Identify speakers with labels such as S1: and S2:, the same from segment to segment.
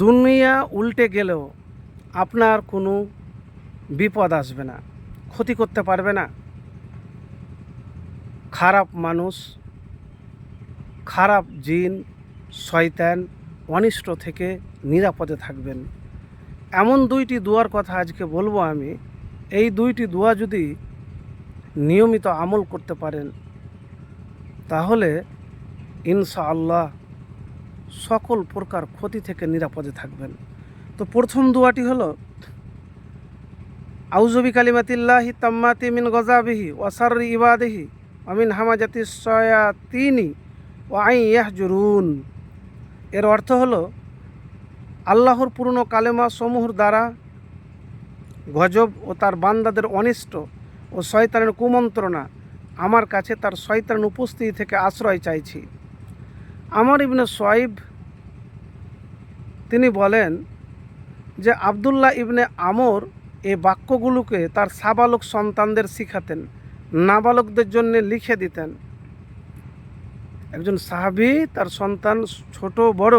S1: দুনিয়া উল্টে গেলেও আপনার কোনো বিপদ আসবে না, ক্ষতি করতে পারবে না। খারাপ মানুষ, খারাপ জিন, শয়তান, অনিষ্ট থেকে নিরাপদে থাকবেন। এমন দুইটি দোয়ার কথা আজকে বলবো আমি। এই দুইটি দোয়া যদি নিয়মিত আমল করতে পারেন তাহলে ইনশাআল্লাহ সকল প্রকার ক্ষতি থেকে নিরাপদে থাকবেন। তো প্রথম দোয়াটি হলো আউযু বিকালিমাতিল্লাহি তাম্মাতি মিন গযাবিহি ওয়া শাররি ইবাদিহি ওয়া মিন হামাজাতিস শায়াতিনি ওয়া আন ইয়াহজুরুন। এর অর্থ হলো আল্লাহর পূর্ণ কালেমা সমূহের দ্বারা গজব ও তার বান্দাদের অনিষ্ট ও শয়তানের কুমন্ত্রণা আমার কাছে তার শয়তানের উপস্থিতি থেকে আশ্রয় চাইছি। আমর ইবনে শুআইব তিনি বলেন যে আবদুল্লাহ ইবনে আমর এই বাক্যগুলোকে তার সাবালক সন্তানদের শিখাতেন, নাবালকদের জন্য লিখে দিতেন। একজন সাহাবী তার সন্তান ছোট বড়,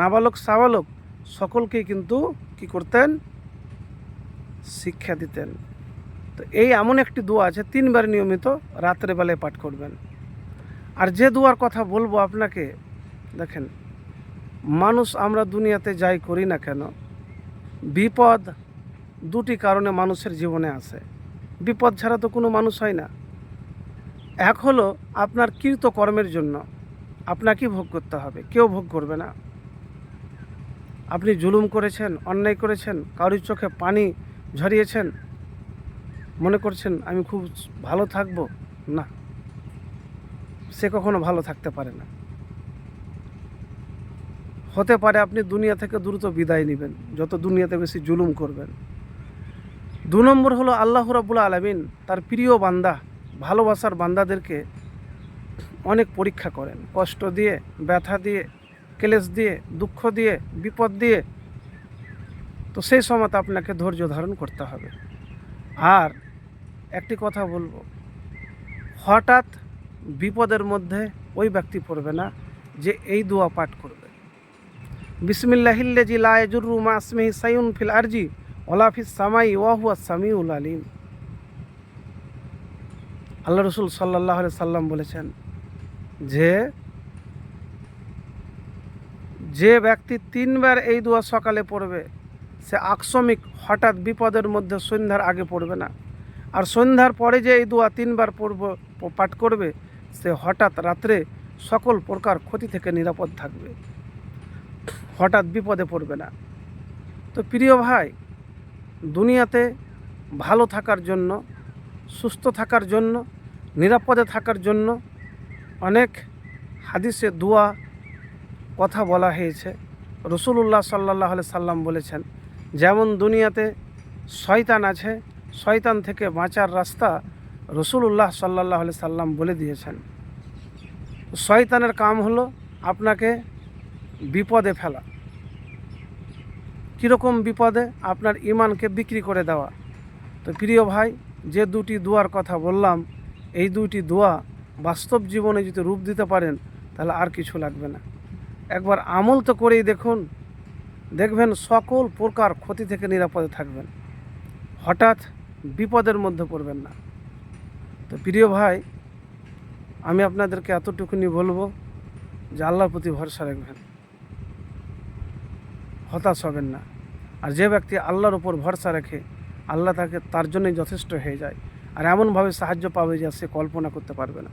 S1: নাবালক সাবালক সকলকেই কিন্তু কি করতেন? শিক্ষা দিতেন। তো এই এমন একটি দোয়া আছে, 3 বার নিয়মিত রাত্রে বেলায় পাঠ করবেন। আর যে দোয়ার কথা বলবো আপনাকে, দেখেন মানুষ আমরা দুনিয়াতে যাই করি না কেন, বিপদ দুটি কারণে মানুষের জীবনে আসে। বিপদ ছাড়া তো কোনো মানুষ হয় না। এক হলো আপনার কৃত কর্মের জন্য আপনাকেই ভোগ করতে হবে, কেউ ভোগ করবে না। আপনি জুলুম করেছেন, অন্যায় করেছেন, কারোর চোখে পানি ঝরিয়েছেন, মনে করছেন আমি খুব ভালো থাকব, না, সে কখনো ভালো থাকতে পারে না। হতে পারে আপনি দুনিয়া থেকে দ্রুত বিদায় নেবেন যত দুনিয়াতে বেশি জুলুম করবেন। 2 নম্বর হলো আল্লাহ রাব্বুল আলামিন তার প্রিয় বান্দা, ভালোবাসার বান্দাদেরকে অনেক পরীক্ষা করেন, কষ্ট দিয়ে, ব্যথা দিয়ে, ক্লেশ দিয়ে, দুঃখ দিয়ে, বিপদ দিয়ে। তো সেই সময় আপনাকে ধৈর্য ধারণ করতে হবে। আর একটি কথা বলবো, হঠাৎ বিপদের মধ্যে ওই ব্যক্তি পড়বে না যে এই দোয়া পাঠ করবে, বিসমিল্লাহিল্লাযী লা ইয়াজুররু মা ইসমিহি শাইউন ফিল আরজি ওয়ালা ফিস সামাই ওয়া হুয়াস সামিউল আলিম। আল্লাহ রাসূল সাল্লাল্লাহু আলাইহি সাল্লাম বলেছেন যে ব্যক্তি 3 বার এই দোয়া সকালে পড়বে সে আকস্মিক হঠাৎ বিপদের মধ্যে সন্ধ্যার আগে পড়বে না। আর সন্ধ্যার পরে যে এই দোয়া 3 বার পাঠ করবে সে হঠাৎ রাত্রে সকল প্রকার ক্ষতি থেকে নিরাপদ থাকবে, হঠাৎ বিপদে পড়বে না। তো প্রিয় ভাই, দুনিয়াতে ভালো থাকার জন্য, সুস্থ থাকার জন্য, নিরাপদে থাকার জন্য অনেক হাদিসে দোয়া কথা বলা হয়েছে। রাসূলুল্লাহ সাল্লাল্লাহু আলাইহি সাল্লাম বলেছেন, যেমন দুনিয়াতে শয়তান আছে, শয়তান থেকে বাঁচার রাস্তা রাসূলুল্লাহ সাল্লাল্লাহু আলাইহি সাল্লাম বলে দিয়েছেন। শয়তানের কাম হলো আপনাকে বিপদে ফেলা। কীরকম বিপদে? আপনার ঈমানকে বিক্রি করে দেওয়া। তো প্রিয় ভাই, যে দুটি দোয়ার কথা বললাম, এই দুটি দোয়া বাস্তব জীবনে যদি রূপ দিতে পারেন তাহলে আর কিছু লাগবে না। একবার আমল তো করেই দেখুন, দেখবেন সকল প্রকার ক্ষতি থেকে নিরাপদে থাকবেন, হঠাৎ বিপদের মধ্যে পড়বেন না। তো প্রিয় ভাই, আমি আপনাদেরকে এতটুকুনি বলবো যে আল্লাহর প্রতি ভরসা রাখবেন, হতাশ হবেন না। আর যে ব্যক্তি আল্লাহর উপর ভরসা রাখে আল্লাহ তার জন্যই যথেষ্ট হয়ে যায়, আর এমনভাবে সাহায্য পাবে যা সে কল্পনা করতে পারবে না।